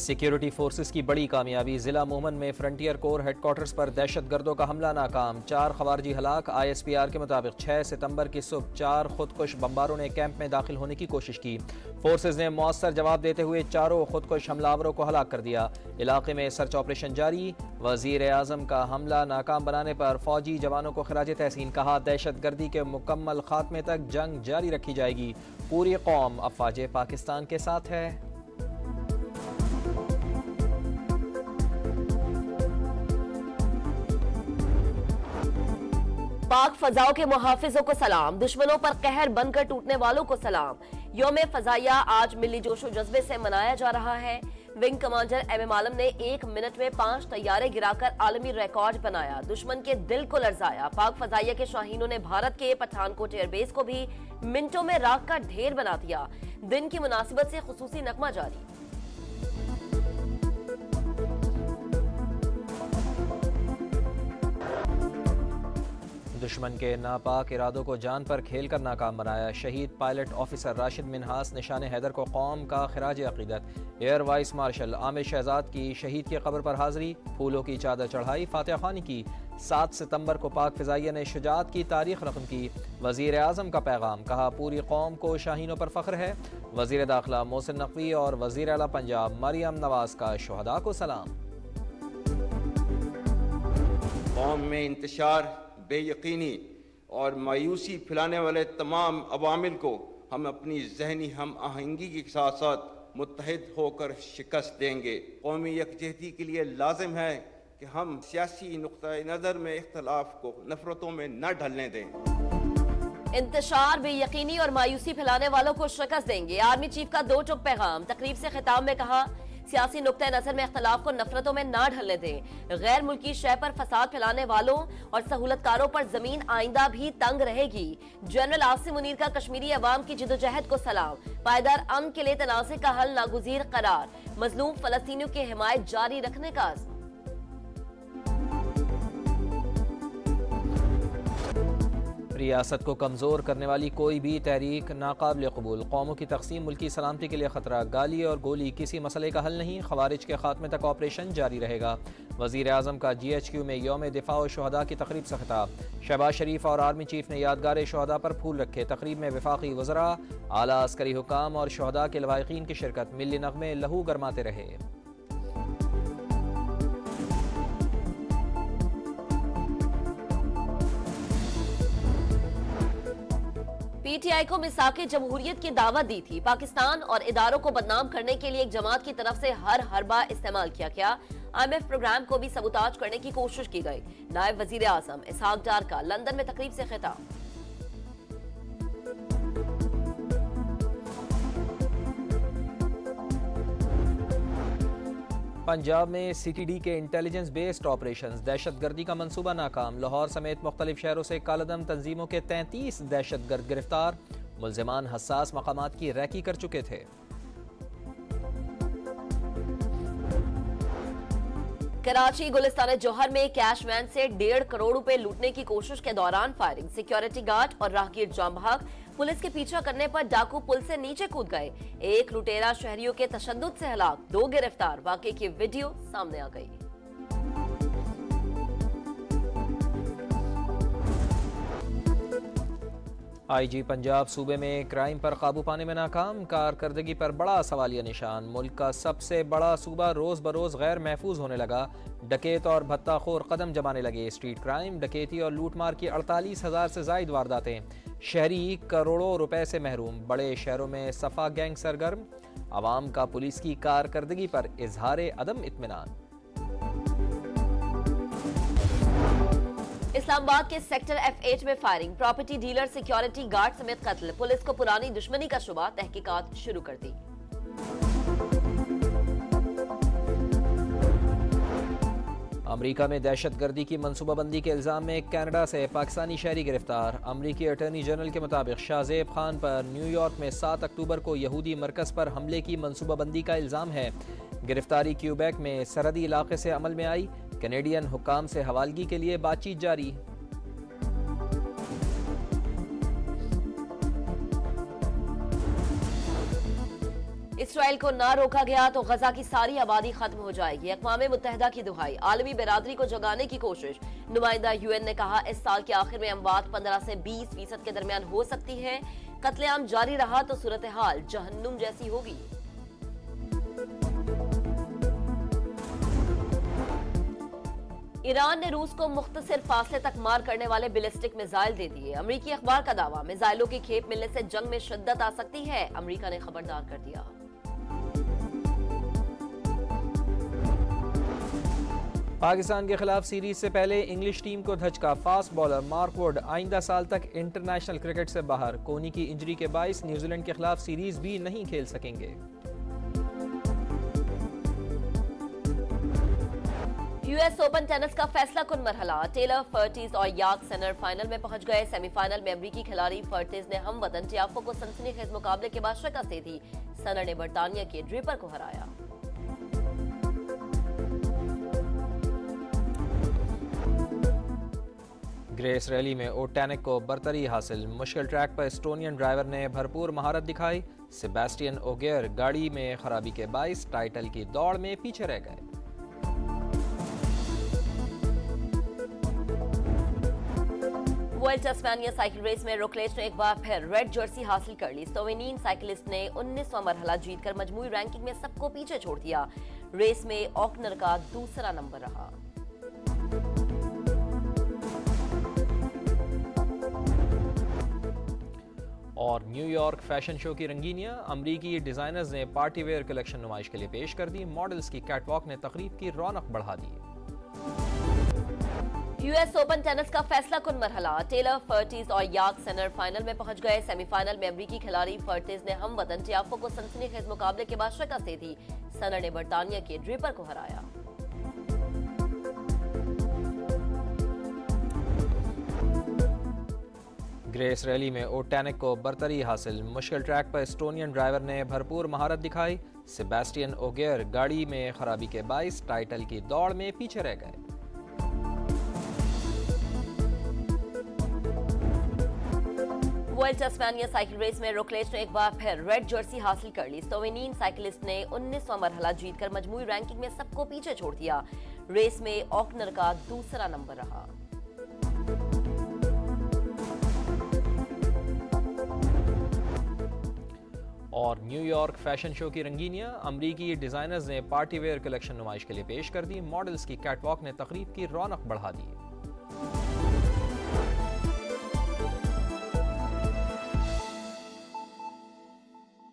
Security forces की बड़ी कामयाबी। जिला मोहम्मद में फ्रंटियर कोर हेडक्वार्टर्स पर दहशतगर्दों का हमला नाकाम, 4 खवारजी हलाक। ISPR के मुताबिक 6 सितंबर की सुबह 4 खुदकुश बम्बारों ने कैंप में दाखिल होने की कोशिश की। फोर्सेस ने मौसर जवाब देते हुए चारों खुदकुश हमलावरों को हलाक कर दिया। इलाके में सर्च ऑपरेशन जारी। वजीर आजम का हमला नाकाम बनाने पर फौजी जवानों को खिराज तहसीन। कहा, दहशतगर्दी के मुकम्मल खात्मे तक जंग जारी रखी जाएगी। पूरी कौम अफवाज पाकिस्तान के साथ है। पाक फजाओं के मुहाफिजों को सलाम, दुश्मनों पर कहर बनकर टूटने वालों को सलाम। यौम फजाइया आज मिली जोशो जज्बे से मनाया जा रहा है। विंग कमांडर MM आलम ने 1 मिनट में 5 तैयारे गिराकर आलमी रिकॉर्ड बनाया, दुश्मन के दिल को लरजाया। पाक फजाइया के शाहीनों ने भारत के पठानकोट एयरबेस को भी मिनटों में राख का ढेर बना दिया। दिन की मुनासिबत से खुसूसी नगमा जारी। दुश्मन के नापाक इरादों को जान पर खेल कर नाकाम बनाया। शहीद पायलट ऑफिसर राशिद मिन्हास निशान हैदर को कौम का खिराज अकीदत। Air vice marshal Aamir Shahzad की शहीद की कब्र पर हाजिरी, फूलों की चादर चढ़ाई, फातिहा खानी की। 7 सितंबर को पाक फिजाइया ने शुजाअत की तारीख रकम की। वजीर आजम का पैगाम, कहा पूरी कौम को शाहीनों पर फख्र है। वजीर दाखिला मोहसिन नकवी और वजीर आला पंजाब मरियम नवाज का शुहदा को सलाम। कौम में इंतशार, बेयकीनी और मायूसी फैलाने वाले तमाम अवामिल को हम अपनी जहनी हम आहंगी के साथ साथ मुत्तहिद होकर शिकस्त देंगे। कौमी यकजहती के लिए लाजिम है कि हम सियासी नुक्ता नज़र में इख्तलाफ को नफरतों में न ढलने दें। इंतशार, बेयकीनी और मायूसी फैलाने वालों को शिकस्त देंगे। आर्मी चीफ का 2 टुक पैगाम। तकरीब से खिताब में कहा, सियासी नुक्ता नजर में इख्तलाफ को नफरतों में ना ढलने दें। गैर मुल्की शय पर फसाद फैलाने वालों और सहूलतकारों पर जमीन आइंदा भी तंग रहेगी। जनरल आसिम मुनीर का कश्मीरी अवाम की जिदोजहद को सलाम। पायदार अमन के लिए तनाज़े का हल नागुज़ीर करार। मजलूम फलस्तीनियों की हिमायत जारी रखने का अज़्म। रियासत को कमज़ोर करने वाली कोई भी तहरीक नाकाबिल कबूल। कौमों की तकसीम मुल्की सलामती के लिए खतरा। गाली और गोली किसी मसले का हल नहीं। खवारिज के खात्मे तक ऑपरेशन जारी रहेगा। वज़ीर आज़म का GHQ में यौम दिफा और शुहदा की तकरीब से खिताब। शहबाज शरीफ और आर्मी चीफ ने यादगार शुहदा पर फूल रखे। तकरीब में वफाकी वज़रा, आला अस्करी हुकाम और शुहदा के लवाहिकीन की शिरकत। मिली नगमे लहू गरमाते रहे। PTI को मिसाक़े जमहूरियत की दावत दी थी। पाकिस्तान और इदारों को बदनाम करने के लिए एक जमात की तरफ से हर हरबा इस्तेमाल किया गया। IMF प्रोग्राम को भी सबूताज करने की कोशिश की गई। नायब वजीर आज़म इसहाक डार का लंदन में तकरीब से खिताब। पंजाब में CTD के इंटेलिजेंस बेस्ड ऑपरेशंस। दहशतगर्दी का मंसूबा नाकाम। लाहौर समेत मुख्तलिफ शहरों से कालदम तंजीमों के 33 दहशतगर्द गिरफ्तार। मुल्जिमान हसास मकामात की रैकी कर चुके थे। कराची गुलिस्तान जौहर में कैश वैन से 1.5 करोड़ रुपए लूटने की कोशिश के दौरान फायरिंग। सिक्योरिटी गार्ड और राहगीर जाम भाग। पुलिस के पीछा करने पर डाकू पुल से नीचे कूद गए। एक लुटेरा शहरियों के तशद्दुद से हलाक, 2 गिरफ्तार। वाकये की वीडियो सामने आ गई। IG पंजाब सूबे में क्राइम पर काबू पाने में नाकाम। कारकर्दगी पर बड़ा सवालिया निशान। मुल्क का सबसे बड़ा सूबा रोज बरोज गैर महफूज होने लगा। डकैत और भत्ताखोर कदम जमाने लगे। स्ट्रीट क्राइम, डकैती और लूटमार की 48,000 से जायद वारदातें। शहरी करोड़ों रुपए से महरूम। बड़े शहरों में सफा गैंग सरगर्म। आवाम का पुलिस की कारकर्दगी पर इजहार अदम इत्मीनान। इस्लामाबाद के सेक्टर F8 में firing. Property dealer, security guard समेत कत्ल। पुलिस को पुरानी दुश्मनी का शुबा, तहकीकात शुरू कर दी। अमरीका में दहशतगर्दी की मनसूबाबंदी के इल्जाम में कनाडा से पाकिस्तानी शहरी गिरफ्तार। अमरीकी अटॉर्नी जनरल के मुताबिक शाहजेब खान पर न्यूयॉर्क में 7 अक्टूबर को यहूदी मरकज पर हमले की मनसूबाबंदी का इल्जाम है। गिरफ्तारी क्यूबेक में सरहदी इलाके से अमल में आई। कैनेडियन हुकाम से हवालगी के लिए बातचीत जारी। इसराइल को ना रोका गया तो गजा की सारी आबादी खत्म हो जाएगी। अक़वाम मुत्तहिदा की दुहाई, आलमी बिरादरी को जगाने की कोशिश। नुमाइंदा UN ने कहा इस साल के आखिर में अमवात 15 से 20% के दरमियान हो सकती है। कत्लेआम जारी रहा तो सूरत हाल जहन्नुम जैसी होगी। ईरान ने रूस को मुख्तसर फासले तक मार करने वाले बैलिस्टिक मिसाइल दे दिए। अमरीकी अखबार का दावा, मिसाइलों की खेप मिलने से जंग में शिद्दत आ सकती है। अमरीका ने खबरदार कर दिया। पाकिस्तान के खिलाफ सीरीज से पहले इंग्लिश टीम को धचका। फास्ट बॉलर मार्क वुड आइंदा साल तक इंटरनेशनल क्रिकेट से बाहर। कोहनी की इंजरी के बाइस न्यूजीलैंड के खिलाफ सीरीज भी नहीं खेल सकेंगे। US ओपन टेनिस का फैसला कुन मरहला। टेलर, फर्टिज और याक सेनर फाइनल में पहुंच गए। सेमीफाइनल में अमरीकी खिलाड़ी फर्टिज ने हम वतन टियाफो को सनसनीखेज मुकाबले के बाद शिकस्त दे दी। सेनर ने बरतानिया के ड्रिपर को हराया। ग्रेस रैली में ओटैनिक को बरतरी हासिल। मुश्किल ट्रैक पर एस्टोनियन ड्राइवर ने भरपूर महारत दिखाई। सेबेस्टियन ओगियर गाड़ी में खराबी के बाइस टाइटल की दौड़ में पीछे रह गए। वर्ल्ड टस्मानिया साइकिल रेस में रोकलेच ने एक बार फिर रेड जर्सी हासिल कर ली। स्लोवेनियन साइकिलिस्ट ने 19वां मरहला जीतकर मजमूई रैंकिंग में सबको पीछे छोड़ दिया। रेस में ऑकनर का दूसरा नंबर रहा। और न्यूयॉर्क फैशन शो की रंगीनियां। अमरीकी डिजाइनर्स ने पार्टी वेयर कलेक्शन नुमाइश के लिए पेश कर दी। मॉडल्स की कैटवॉक ने तकरीब की रौनक बढ़ा दी। US ओपन टेनिस का फैसला कुन मरहला। टेलर, फर्टिज और याक सेनर फाइनल में पहुंच गए। सेमीफाइनल में अमरीकी खिलाड़ी फर्टिज ने हम वतन टियाफो को सनसनीखेज मुकाबले के बाद शिकस्त दे दी। सेनर ने बरतानिया के ड्रिपर को हराया। ग्रेस रैली में ओटैनिक को बरतरी हासिल। मुश्किल ट्रैक पर एस्टोनियन ड्राइवर ने भरपूर महारत दिखाई। सेबेस्टियन ओगियर गाड़ी में खराबी के बाइस टाइटल की दौड़ में पीछे रह गए। वर्ल्ड टस्मानिया साइकिल रेस में रोकलेच ने एक बार फिर रेड जर्सी हासिल कर ली। स्लोवेनियन साइकिलिस्ट ने 19वां मरहला जीतकर मजमूई रैंकिंग में सबको पीछे छोड़ दिया। रेस में ऑकनर का दूसरा नंबर रहा। और न्यूयॉर्क फैशन शो की रंगीनियां। अमरीकी डिजाइनर्स ने पार्टी वेयर कलेक्शन नुमाइश के लिए पेश कर दी। मॉडल्स की कैटवॉक ने तकरीब की रौनक बढ़ा दी।